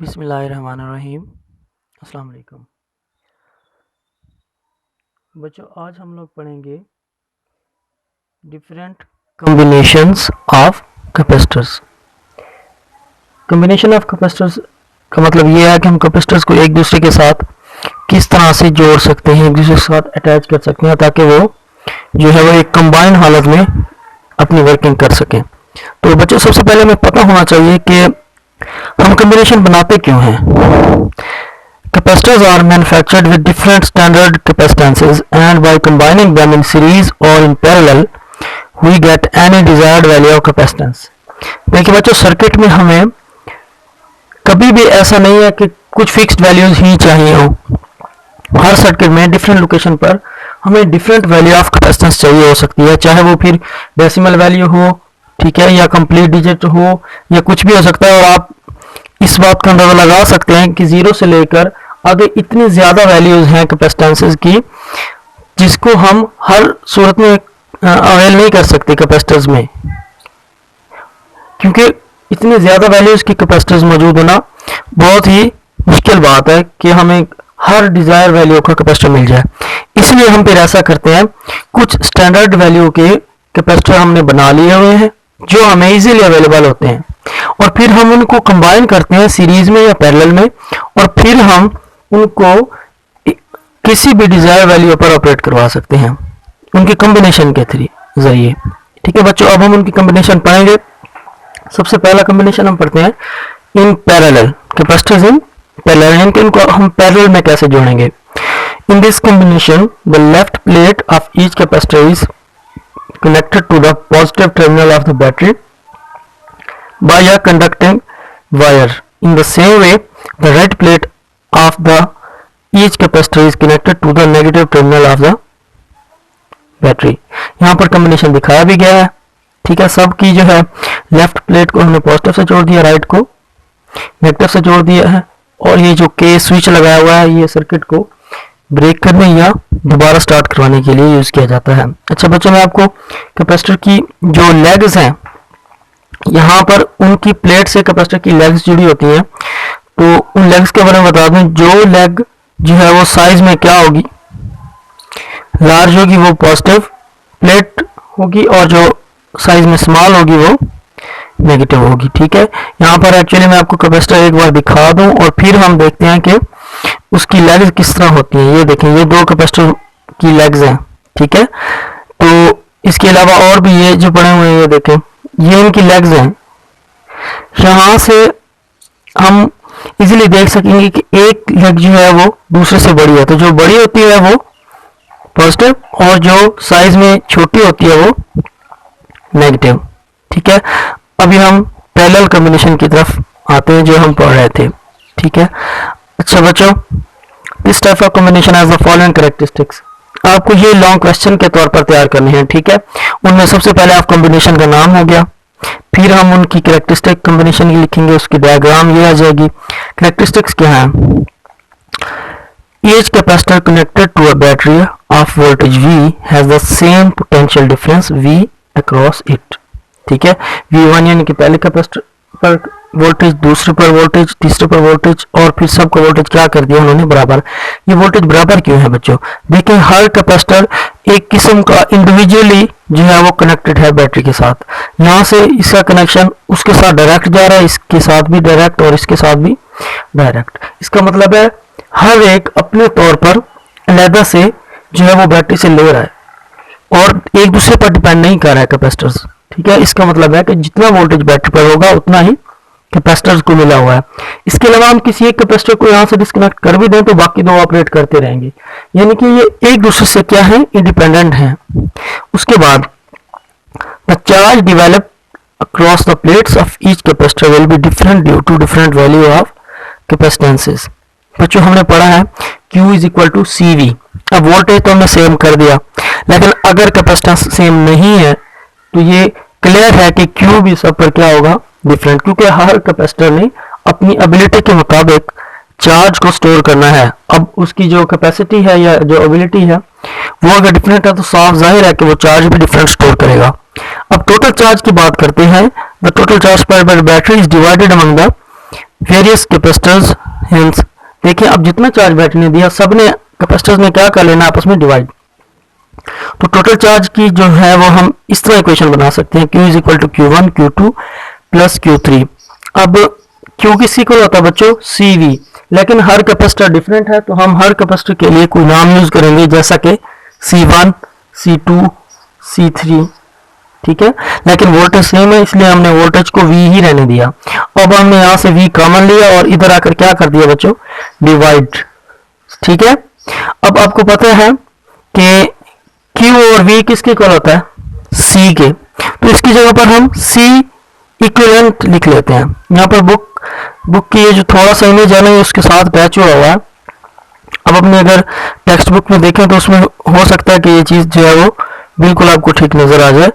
बिस्मिल्लाहिर्रहमानिर्रहीम। अस्सलाम वालेकुम बच्चों, आज हम लोग पढ़ेंगे different combinations of capacitors. Combination of capacitors का मतलब ये है कि हम कैपेसिटर्स को एक दूसरे के साथ किस तरह से जोड़ सकते हैं, एक दूसरे के साथ अटैच कर सकते हैं ताकि वो जो है वो एक कंबाइंड हालत में अपनी वर्किंग कर सकें। तो बच्चों, सबसे पहले हमें पता होना चाहिए कि हम कॉम्बिनेशन बनाते क्यों हैं। Capacitors are manufactured with different standard capacitances, and by combining them in series or in parallel, we get any desired value of capacitance। देखिए बच्चों, सर्किट में हमें कभी भी ऐसा नहीं है कि कुछ फिक्स्ड वैल्यूज ही चाहिए हो। हर सर्किट में डिफरेंट लोकेशन पर हमें डिफरेंट वैल्यू ऑफ कैपेसिटेंस चाहिए हो सकती है, चाहे वो फिर डेसिमल वैल्यू हो, ठीक है, या कंप्लीट डिजिट हो, या कुछ भी हो सकता है। और आप इस बात का अंदाजा लगा सकते हैं कि जीरो से लेकर आगे इतनी ज्यादा वैल्यूज हैं कैपेसिटेंसेस की, जिसको हम हर सूरत में अवेल नहीं कर सकते कैपेसिटर्स में, क्योंकि इतनी ज्यादा वैल्यूज की कैपेसिटर्स मौजूद होना बहुत ही मुश्किल बात है कि हमें हर डिजायर वैल्यू का कैपेसिटर मिल जाए। इसलिए हम फिर ऐसा करते हैं, कुछ स्टैंडर्ड वैल्यू के कैपेसिटर हमने बना लिए हुए हैं जो हमें इजीली अवेलेबल होते हैं, और फिर हम उनको कंबाइन करते हैं सीरीज में या पैरेलल में, और फिर हम उनको किसी भी डिजायर वैल्यू पर ऑपरेट करवा सकते हैं उनके कॉम्बिनेशन के जरिए। ठीक है बच्चों, अब हम उनकी कॉम्बिनेशन पढ़ेंगे। सबसे पहला कॉम्बिनेशन हम पढ़ते हैं in parallel, capacitors in parallel. इनको हम पैरेलल में कैसे जोड़ेंगे। इन this combination the left plate of each capacitor is connected to the positive terminal of the battery by a conducting wire. In the same way, the right plate of the each capacitor is connected to the negative terminal of the battery. यहाँ पर combination दिखाया भी गया है। ठीक है, सब की जो है लेफ्ट प्लेट को हमने पॉजिटिव से जोड़ दिया, राइट को नेगेटिव से जोड़ दिया है, और ये जो के स्विच लगाया हुआ है ये सर्किट को ब्रेक करने या दोबारा स्टार्ट करवाने के लिए यूज किया जाता है। अच्छा बच्चों, मैं आपको कैपेसिटर की जो लेग्स हैं, यहाँ पर उनकी प्लेट से कैपेसिटर की लेग्स जुड़ी होती हैं, तो उन लेग्स के बारे में बता दूं। जो लेग जो है वो साइज में क्या होगी, लार्ज होगी, वो पॉजिटिव प्लेट होगी, और जो साइज में स्मॉल होगी वो नेगेटिव होगी। ठीक है, यहाँ पर एक्चुअली मैं आपको कैपेसिटर एक बार दिखा दूं और फिर हम देखते हैं कि उसकी लेग्स किस तरह होती हैं। ये देखें, ये दो कैपेसिटर की लेग्स हैं। ठीक है, तो इसके अलावा और भी ये जो पड़े हुए हैं, ये देखें, ये इनकी लेग्स हैं। यहाँ से हम इजीली देख सकेंगे कि एक लेग जो है वो दूसरे से बड़ी है, तो जो बड़ी होती है वो पॉजिटिव और जो साइज में छोटी होती है वो नेगेटिव। ठीक है, अभी हम पैरेलल कॉम्बिनेशन की तरफ आते हैं जो हम पढ़ रहे थे। ठीक है, अच्छा बच्चों, this type of combination has the following characteristics. आपको ये लॉन्ग क्वेश्चन के तौर पर तैयार करने हैं। ठीक है, उनमें सबसे पहले आप कॉम्बिनेशन का नाम हो गया, फिर हम उनकी कैरेक्टरिस्टिक कॉम्बिनेशन की लिखेंगे, उसकी डायग्राम ये आ जाएगी। कैरेक्टरिस्टिक्स क्या है। Each capacitor connected to a battery of voltage V has the same potential difference V across it. ठीक है, V1 यानी कि पहले कैपेसिटर पर वोल्टेज, दूसरे पर वोल्टेज, तीसरे पर वोल्टेज, और फिर सबका वोल्टेज क्या कर दिया उन्होंने, बराबर। ये वोल्टेज बराबर क्यों है बच्चों। देखिए, हर कैपेसिटर एक किस्म का इंडिविजुअली जो है वो कनेक्टेड है बैटरी के साथ। यहाँ से इसका कनेक्शन उसके साथ डायरेक्ट जा रहा है, इसके साथ भी डायरेक्ट और इसके साथ भी डायरेक्ट। इसका मतलब है हर एक अपने तौर पर अलहदा से जो है वो बैटरी से ले रहा है और एक दूसरे पर डिपेंड नहीं कर रहा है कैपेसिटर्स। ठीक है, इसका मतलब है कि जितना वोल्टेज बैटरी पर होगा उतना ही कैपेसिटर्स को मिला हुआ है। इसके अलावा हम किसी एक कैपेसिटर को यहाँ से डिस्कनेक्ट कर भी दें तो बाकी दो ऑपरेट करते रहेंगे, यानी कि ये एक दूसरे से क्या है, इंडिपेंडेंट हैं। उसके बाद the charge develop across the plates of each capacitor will be different due to different value of capacitances. बच्चों, हमने पढ़ा है Q is equal to CV। अब वोल्टेज तो हमने सेम कर दिया, लेकिन अगर कैपेसिटेंस सेम नहीं है तो ये क्लियर है कि Q भी सब पर क्या होगा, डिफरेंट, क्योंकि हर कैपेसिटर ने अपनी एबिलिटी के मुताबिक चार्ज को स्टोर करना है। अब उसकी जो कैपेसिटी है या जो एबिलिटी है वो अगर डिफरेंट है तो साफ जाहिर है कि वो चार्ज भी डिफरेंट स्टोर करेगा। अब टोटल चार्ज की बात करते हैं। द टोटल चार्ज पर battery is divided among the various capacitors hence, देखिए अब जितना चार्ज बैटरी ने दिया सब ने कैपेसिटर्स में क्या कर लेना, आपस में डिवाइड। तो टोटल चार्ज की जो है वो हम इस तरह इक्वेशन बना सकते हैं, Q is equal to Q1 Q2 plus Q3। अब Q किसकी इक्वल होता है बच्चों, CV, लेकिन हर कैपेसिटर डिफरेंट है तो हम हर कैपेसिटर के लिए कोई नाम यूज करेंगे, जैसा कि C1 C2 C3, ठीक है, लेकिन वोल्टेज सेम है इसलिए हमने वोल्टेज को V ही रहने दिया। अब हमने यहाँ से V कॉमन लिया और इधर आकर क्या कर दिया बच्चों, डिवाइड, ठीक है। अब आपको पता है कि Q और V किसके इक्वल होता है, C के, तो इसकी जगह पर हम C इक्विवेलेंट लिख लेते हैं। यहाँ पर बुक की ये जो थोड़ा सा इमेज है ना उसके साथ अटैच हुआ हुआ है। अब अपने अगर टेक्स्ट बुक में देखें तो उसमें हो सकता है कि ये चीज जो है वो बिल्कुल आपको ठीक नजर आ जाए।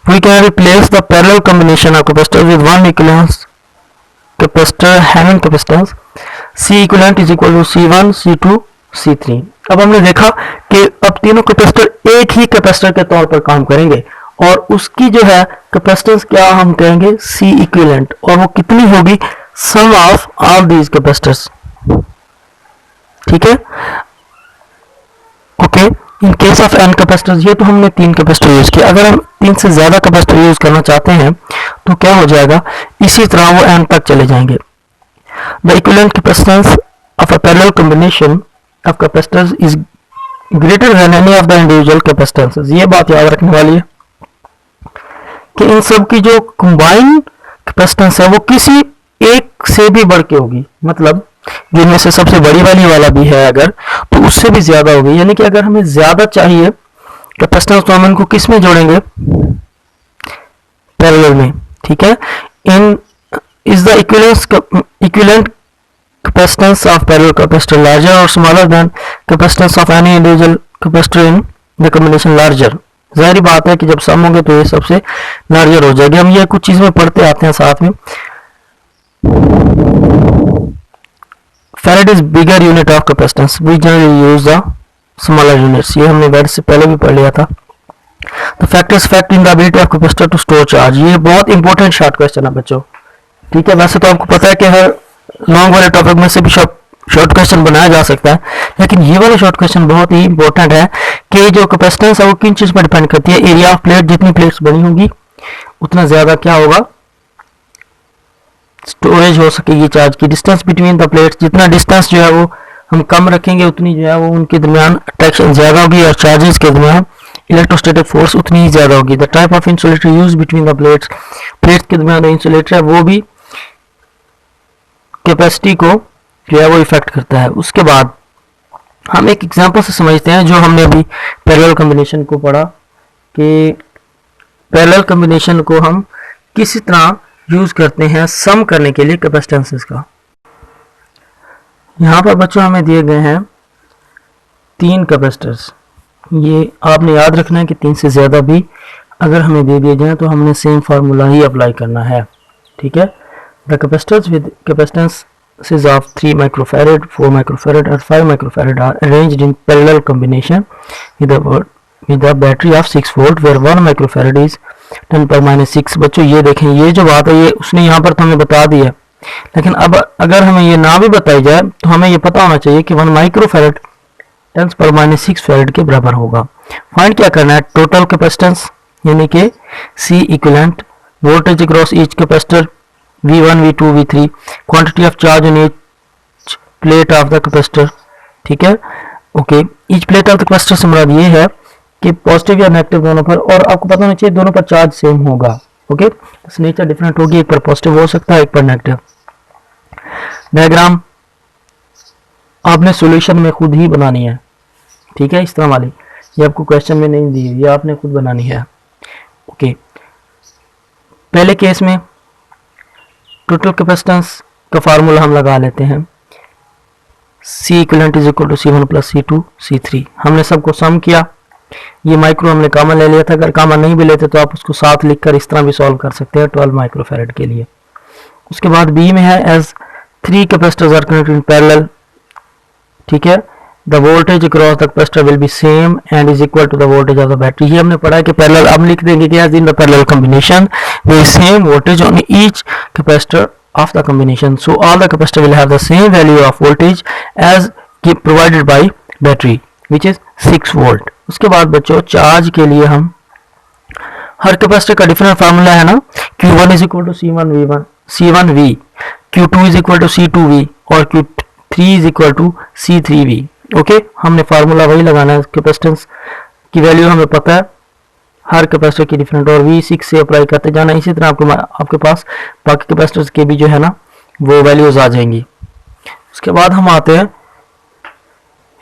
We can replace the parallel combination of capacitors with one equivalent capacitor having capacitance C equivalent is equal to C1 C2 C3। अब हमने देखा कि अब तीनों कैपेसिटर एक ही कैपेसिटर के तौर पर काम करेंगे और उसकी जो है कैपेसिटेंस क्या हम कहेंगे, C इक्विवेलेंट, और वो कितनी होगी, सम ऑफ ऑल दीज कैपेसिटर्स, ठीक है, okay. In case of n capacitors, ये तो हमने 3 कैपेसिटर यूज किया, अगर हम 3 से ज्यादा कैपेसिटर यूज करना चाहते हैं तो क्या हो जाएगा, इसी तरह वो n तक चले जाएंगे। The equivalent capacitance of a parallel combination of capacitors is greater than any of the individual capacitances. ये बात याद रखने वाली है कि इन सब की जो कंबाइंड कैपेसिटेंस है वो किसी एक से भी बढ़ के होगी, मतलब जिनमें से सबसे बड़ी वाला भी है अगर, तो उससे भी ज्यादा होगी। यानी कि अगर हमें ज्यादा चाहिए कैपेसिटेंस तो हम इनको किस में जोड़ेंगे, पैरेलल में, ठीक है। In is the equivalent capacitance of parallel capacitor larger और smaller than capacitance of any individual capacitor in the combination larger. जाहिर बात है कि जब सम होंगे तो ये सबसे लार्जर हो जाएगी। हम ये कुछ चीजें पढ़ते आते हैं साथ में। Farad is bigger unit of capacitance. We generally use the smaller units. ये हमने वर्ड से पहले भी पढ़ लिया था। The factors affect in the ability of capacitor to store charge. ये बहुत इंपॉर्टेंट शॉर्ट क्वेश्चन है बच्चों, ठीक है। वैसे तो आपको पता है कि हर लॉन्ग वाले टॉपिक में से भी शॉर्ट क्वेश्चन बनाया जा सकता है, लेकिन ये वाला शॉर्ट क्वेश्चन बहुत ही इंपॉर्टेंट है कि जो कैपेसिटेंस है वो किन चीज पर डिपेंड करती है। एरिया ऑफ प्लेट, जितनी प्लेट्स बनी होंगी उतना ज्यादा क्या होगा, स्टोरेज हो सकेगी चार्ज की। डिस्टेंस बिटवीन द प्लेट्स, जितना डिस्टेंस जो है वो हम कम रखेंगे उतनी जो है वो उनके दरमियान अट्रैक्शन ज्यादा होगी और चार्जेस के दरमियान इलेक्ट्रोस्टैटिक फोर्स उतनी ही ज्यादा होगी। The type of insulator use between the plates, plates के दरमियान इंसुलेटर है वो भी कैपेसिटी को जो है वो इफेक्ट करता है। उसके बाद हम एक एग्जांपल से समझते हैं जो हमने अभी पैरेलल कॉम्बिनेशन को पढ़ा कि पैरेलल कॉम्बिनेशन को हम किस तरह यूज करते हैं सम करने के लिए कैपेसिटेंसेस का। यहाँ पर बच्चों हमें दिए गए हैं 3 कैपेसिटर्स। ये आपने याद रखना है कि 3 से ज़्यादा भी अगर हमें दे दिए जाएं तो हमने सेम फार्मूला ही अप्लाई करना है, ठीक है। The capacitors with capacitances of 3 microfarad, 4 microfarad और 5 microfarad are arranged in parallel combination with a battery of 6 volt where 1 microfarad is 10⁻⁶। बच्चों ये देखें, ये जो बात है ये उसने यहाँ पर तो हमें बता दी है, लेकिन अब अगर हमें ये ना भी बताई जाए तो हमें ये पता होना चाहिए कि 1 माइक्रोफैरड 10⁻⁶ फैरड के बराबर होगा। फाइंड क्या करना है, टोटल कैपेसिटेंस यानी कि C equivalent, voltage across each capacitor V1 V2 V3, quantity of charge on each plate of the capacitor, ठीक है, okay. Each plate of the capacitor से मुराद ये है कि पॉजिटिव या नेगेटिव दोनों पर, और आपको पता होना चाहिए दोनों पर चार्ज सेम होगा, ओके। नेचर डिफरेंट होगी, एक पर पॉजिटिव हो सकता है एक पर नेगेटिव। डायग्राम आपने सॉल्यूशन में खुद ही बनानी है, ठीक है, इस तरह वाली, ये आपको क्वेश्चन में नहीं दी, ये आपने खुद बनानी है, ओके। पहले केस में टोटल कैपेसिटेंस का फार्मूला हम लगा लेते हैं, C equivalent is equal to C1 plus C2 C3। हमने सबको सम किया, ये माइक्रो हमने कॉमन ले लिया था, अगर कॉमन नहीं भी लेते तो आप उसको साथ लिखकर इस तरह भी सॉल्व कर सकते हैं 12 माइक्रोफैरड के लिए। उसके बाद बी में है as 3 capacitors are connected in parallel, ठीक है, the voltage across the capacitor will be same and is equal to the voltage of the battery. ये हमने पढ़ा है कि पैरेलल, अब लिख देंगे कि as in the parallel combination there is same voltage on each capacitor of the combination, so all the capacitor will have the same value of voltage as provided by battery which is 6 volt. उसके बाद बच्चों charge के लिए हम हर capacitor का different formula है ना, Q1 is equal to C1V, Q2 is equal to C2V और Q3 is equal to C3V. Okay, हमने फार्मूला वही लगाना है, कैपेसिटेंस की वैल्यू हमें पता है हर कैपेसिटर की डिफरेंट, और V6 से अप्लाई करते जाना. इसी तरह आपके पास बाकी कैपेसिटर्स के भी जो है ना वो वैल्यूज आ जाएंगी. उसके बाद हम आते हैं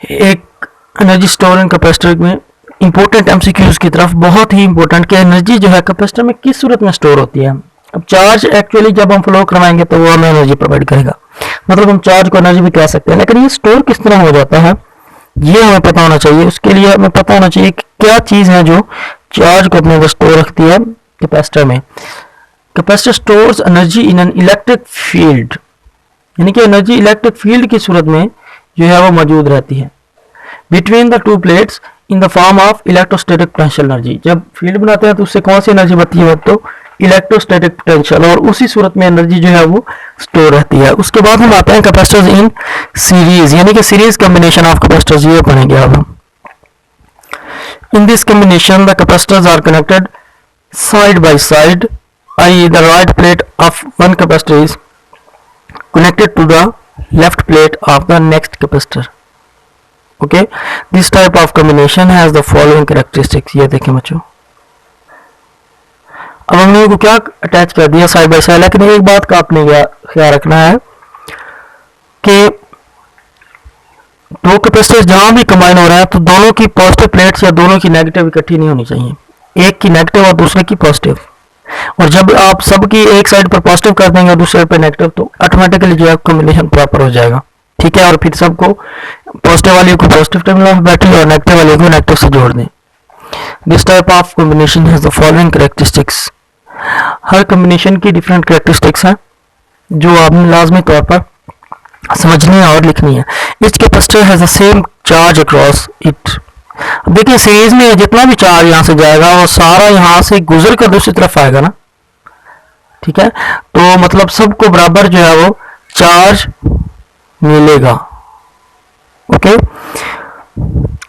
एक एनर्जी स्टोरिंग कैपेसिटर में इंपॉर्टेंट एमसीक्यूज की तरफ. बहुत ही इंपॉर्टेंट कि एनर्जी जो है कैपेसिटर में किस सूरत में स्टोर होती है. अब चार्ज एक्चुअली जब हम फ्लो करवाएंगे तो वो हमें एनर्जी प्रोवाइड करेगा, मतलब हम चार्ज को एनर्जी भी कह सकते हैं, लेकिन ये स्टोर किस तरह हो जाता है ये हमें पता होना चाहिए. उसके लिए हमें पता होना चाहिए कि क्या चीज़ है जो चार्ज को अपने अंदर स्टोर रखती है कैपेसिटर में. Capacitor stores energy in an electric field, यानी कि एनर्जी इलेक्ट्रिक फील्ड की सूरत में जो है वो मौजूद रहती है between the two plates in the form of electrostatic potential energy. जब फील्ड बनाते हैं तो उससे कौन सी एनर्जी बनती है, तो इलेक्ट्रोस्टैटिक पोटेंशियल, और उसी सूरत में एनर्जी जो है वो स्टोर रहती है. उसके बाद हम आते हैं कैपेसिटर्स इन सीरीज, यानी कि सीरीज कॉम्बिनेशन ऑफ कैपेसिटर्स, ये पढ़ेंगे अब हम. In this combination the capacitors are connected side by side, i.e. the right plate of one capacitor is connected to the left plate of the next capacitor. Okay, this type of combination has the following characteristics. ये देखें बच्चों, अब हमने इनको क्या attach कर दिया side by side, लेकिन एक बात का आपने ख्याल रखना है कि दो कैपेसिटर्स जहां भी कंबाइन हो रहे हैं तो दोनों की पॉजिटिव प्लेट्स या दोनों की नेगेटिव इकट्ठी नहीं होनी चाहिए, एक की नेगेटिव और दूसरे की पॉजिटिव. और जब आप सबकी एक साइड पर पॉजिटिव कर देंगे और दूसरे पर नेगेटिव तो ऑटोमेटिकली जो है कॉम्बिनेशन प्रॉपर हो जाएगा. ठीक है, और फिर सबको पॉजिटिव वाली को पॉजिटिव टर्मिनल ऑफ बैटरी और नेगेटिव वाली को नेगेटिव से जोड़ दें. This type of combination has the following characteristics. Her combination की डिफरेंट कैरेक्टरिस्टिक्स हैं जो आपने लाजमी तौर पर समझनी है और लिखनी है. Each capacitor has the same charge across it. देखिए सीरीज में जितना भी चार्ज यहाँ से जाएगा वो सारा यहाँ से गुजर कर दूसरी तरफ आएगा ना. ठीक है, तो मतलब सबको बराबर जो है वो चार्ज मिलेगा. Okay,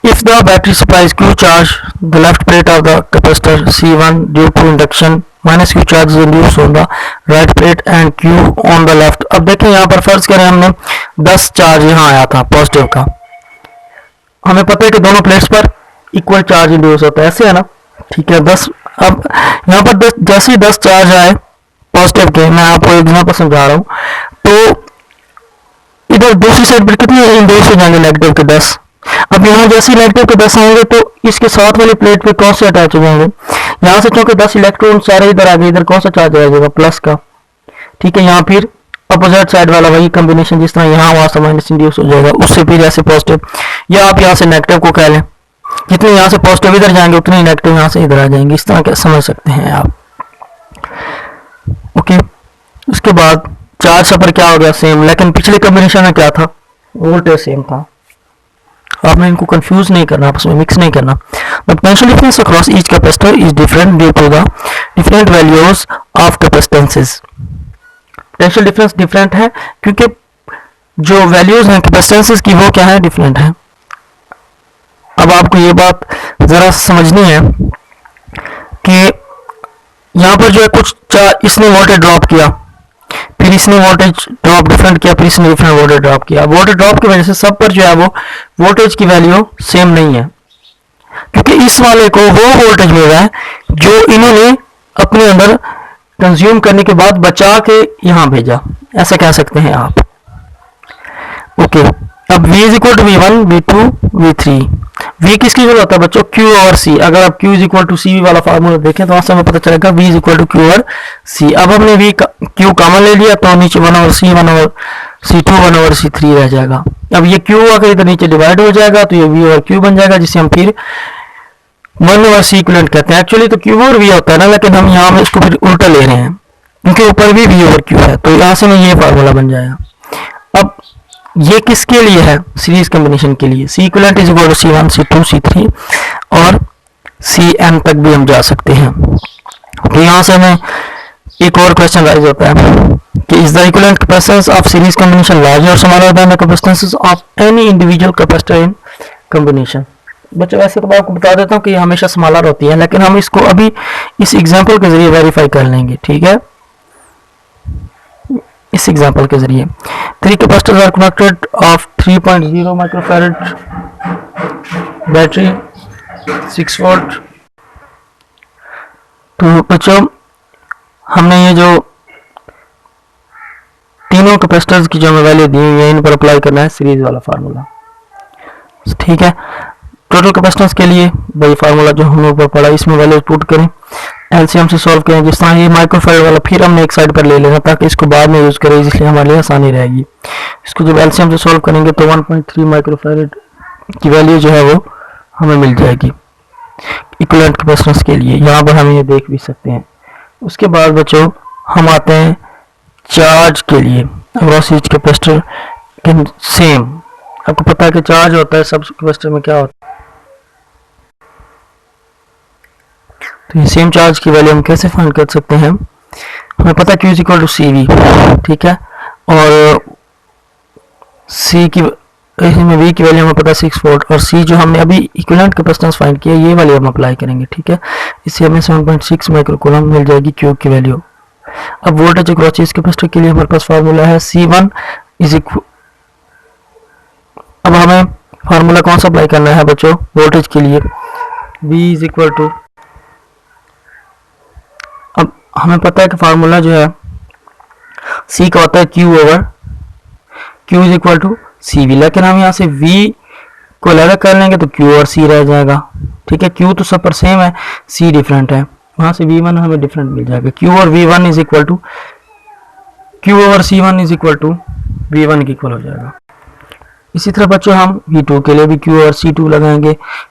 if the battery supplies Q charge the left plate of the capacitor C1 due to induction minus Q charge is induced on the right plate and Q on the left. अब देखिए यहाँ पर फर्ज करें हमने 10 charge यहाँ आया था पॉजिटिव का, हमें पता है कि दोनों प्लेट्स पर इक्वल चार्ज इंड्यूस होता है, ऐसे है ना. ठीक है, 10. अब यहाँ पर 10 जैसे ही 10 चार्ज आए पॉजिटिव के, मैं आपको एग्जांपल समझा रहा हूँ, तो इधर दूसरी साइड पर कितने इंड्यूस हो जाएंगे, नेगेटिव के 10. अब यहाँ जैसे ही नेगेटिव के 10 आएंगे तो इसके साथ वाली प्लेट पे कौन से अटैच हो जाएंगे, यहाँ से चूंकि 10 इलेक्ट्रॉन सारे इधर आ गए, इधर कौन सा चार्ज आ जाएगा, प्लस का. ठीक है, यहाँ फिर अपोजिट साइड वाला वही कॉम्बिनेशन जिस तरह यहाँ वहां से माइनस इंड्यूस हो जाएगा, उससे फिर ऐसे पॉजिटिव, या आप यहाँ से नेगेटिव को कह लें, जितने यहाँ से पॉजिटिव इधर जाएंगे उतने नेगेटिव यहाँ से इधर आ जाएंगे. इस तरह क्या समझ सकते हैं आप. ओके, उसके बाद चार्ज सफर क्या हो गया सेम, लेकिन पिछले कॉम्बिनेशन में क्या था, वोल्टेज सेम था. आपने इनको कंफ्यूज नहीं करना, आपस में मिक्स नहीं करना. The potential difference across each capacitor is different due to the different values of capacitances. Potential difference different है क्योंकि जो वैल्यूज हैं कैपेसिटेंसेस की वो क्या है, डिफरेंट है. अब आपको ये बात जरा समझनी है कि यहाँ पर जो है कुछ इसने वोल्टेज ड्रॉप किया, फिर इसने वोल्टेज ड्रॉप डिफरेंट किया, फिर इसने डिफरेंट वोल्टेज ड्रॉप किया. वोल्टेज ड्रॉप की वजह से सब पर जो है वो वोल्टेज की वैल्यू सेम नहीं है, क्योंकि इस वाले को वो वोल्टेज मिल रहा है जो इन्होंने अपने अंदर कंज्यूम करने के बाद बचा के यहाँ भेजा, ऐसा कह सकते हैं आप. ओके, अब V is equal to V1, V2, V3. V किसकी जरूरत है बच्चों, Q और C. अगर आप Q is equal to C वाला फार्मूला देखें तो वहां से हमें पता चलेगा V is equal to Q और C. अब हमने Q कॉमन ले लिया तो नीचे 1 और C, 1 और C2, 1 और C3 रह जाएगा. अब ये Q अगर इधर नीचे डिवाइड हो जाएगा तो ये V और Q बन जाएगा, जिसे हम फिर 1 और C इक्विवेलेंट कहते हैं. एक्चुअली तो Q और V होता है ना, लेकिन हम यहाँ में इसको फिर उल्टा ले रहे हैं, इनके ऊपर भी V और Q है, तो यहाँ से में ये फार्मूला बन जाएगा. अब ये किसके लिए है, सीरीज कॉम्बिनेशन के लिए. C equivalent is equal to C1, C2, C3 और Cn तक भी हम जा सकते हैं. तो यहाँ से हमें एक और क्वेश्चन राइज होता है is the equivalent capacitance of series combination larger or smaller than the capacitances of any individual capacitor in combination? बच्चों वैसे तो मैं आपको बता देता हूँ कि ये हमेशा स्मॉलर होती है, लेकिन हम इसको अभी इस एग्जांपल के जरिए वेरीफाई कर लेंगे, ठीक है। इस एग्जांपल के जरिए 3 capacitors are connected of 3.0 microfarad battery 6 volt. तो बच्चों हमने ये जो तीनों कैपेसिटर्स की जो हमें वैल्यू दी हुई है इन पर अप्लाई करना है सीरीज वाला फार्मूला, ठीक है। टोटल कैपेसिटेंस के लिए वही फार्मूला जो हमने ऊपर पढ़ा, इसमें वैल्यू पुट करें, एलसीएम से सॉल्व करें। जिस तरह ये माइक्रोफैरड वाला फिर हमने एक साइड पर ले लेना ताकि इसको बाद में यूज करें, इसलिए हमारे लिए आसानी रहेगी। इसको जब एलसीएम से सॉल्व करेंगे तो 1.3 माइक्रोफैरड की वैल्यू जो है वो हमें मिल जाएगी इक्विवेलेंट कैपेसिटेंस के लिए। यहाँ पर हम ये देख भी सकते हैं। उसके बाद बच्चों हम आते हैं चार्ज के लिए। अक्रॉस ईच कैपेसिटर सेम, आपको पता है कि चार्ज होता है सब कैपेसिटर में क्या होता है, तो ये सेम चार्ज की वैल्यू हम कैसे फाइंड कर सकते हैं। हमें पता है Q is equal to CV, ठीक है, और C की इसमें V की वैल्यू हमें पता है 6 वोल्ट, और C जो हमने अभी इक्विवेलेंट कैपेसिटेंस फाइंड किया ये वाली हम अप्लाई करेंगे, ठीक है। इससे हमें 7.6 माइक्रो कूलम मिल जाएगी Q की वैल्यू। अब वोल्टेज अक्रॉस ईच कैपेसिटर के लिए हमारे पास फार्मूला है C1 इज इक्वल, अब हमें फार्मूला कौन सा अप्लाई करना है बच्चों वोल्टेज के लिए, V इज इक्वल टू, अब हमें पता है कि फार्मूला जो है C का होता है Q over Q is equal to CV, लेकिन हम यहाँ से V को अलग कर लेंगे तो Q और C रह जाएगा, ठीक है। Q तो सब पर सेम है, C डिफरेंट है, वहाँ से V1 हमें डिफरेंट मिल जाएगा। Q और V1 is equal to Q over C1 is equal to V1 के इक्वल हो जाएगा। इसी तरह बच्चों हम V2 के लिए भी Q और C2 लगाएंगे,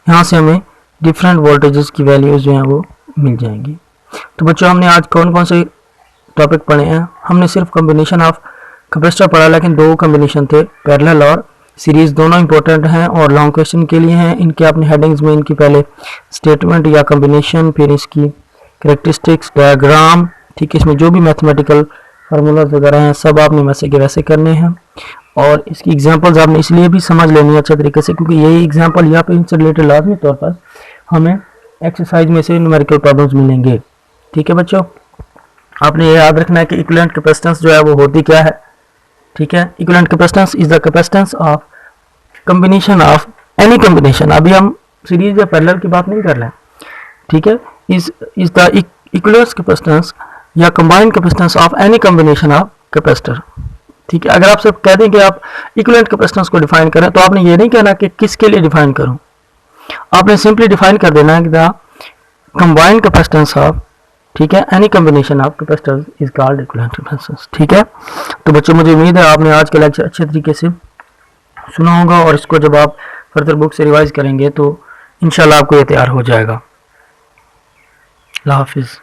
यहाँ से हमें डिफरेंट वोल्टेजेस की वैल्यूज जो हैं वो मिल जाएंगी। तो बच्चों हमने आज कौन कौन से टॉपिक पढ़े हैं, हमने सिर्फ कॉम्बिनेशन ऑफ कैपेसिटर पढ़ा, लेकिन दो कॉम्बिनेशन थे, पैरेलल और सीरीज, दोनों इंपॉर्टेंट हैं और लॉन्ग क्वेश्चन के लिए हैं। इनके आपने हेडिंग्स में इनकी पहले स्टेटमेंट या कॉम्बिनेशन, फिर इसकी कैरेक्टरिस्टिक्स, डायग्राम, ठीक है, इसमें जो भी मैथमेटिकल फार्मूलाज वगैरह हैं सब आपने वैसे के वैसे करने हैं। और इसकी एग्जांपल्स आपने इसलिए भी समझ लेनी है अच्छे तरीके से क्योंकि यही एग्जांपल यहाँ पे इनसे रिलेटेड लाजमी तौर पर हमें एक्सरसाइज में से न्यूमेरिकल प्रॉब्लम्स मिलेंगे, ठीक है बच्चों। आपने ये याद रखना है कि इक्विवेलेंट कैपेसिटेंस जो है वो होती क्या है, ठीक है। Equivalent capacitance is the capacitance of combination of any combination, अभी हम सीरीज या पैरेलल की बात नहीं कर रहे हैं, ठीक है। इज द इक्विवेलेंट कैपेसिटेंस या combined capacitance of any combination of capacitor, ठीक है। अगर आप सिर्फ कह दें कि आप इक्विवेलेंट कैपेसिटेंस को डिफाइन करें तो आपने ये नहीं कहना कि किसके लिए डिफाइन करूं, आपने सिंपली डिफाइन कर देना है कि द कंबाइंड कैपेसिटेंस ऑफ, ठीक है, any combination of capacitors is called equivalent capacitance, ठीक है। तो बच्चों मुझे उम्मीद है आपने आज का लेक्चर अच्छे तरीके से सुना होगा और इसको जब आप फर्दर बुक से रिवाइज करेंगे तो इंशाल्लाह आपको ये तैयार हो जाएगा। अल्लाह हाफिज़।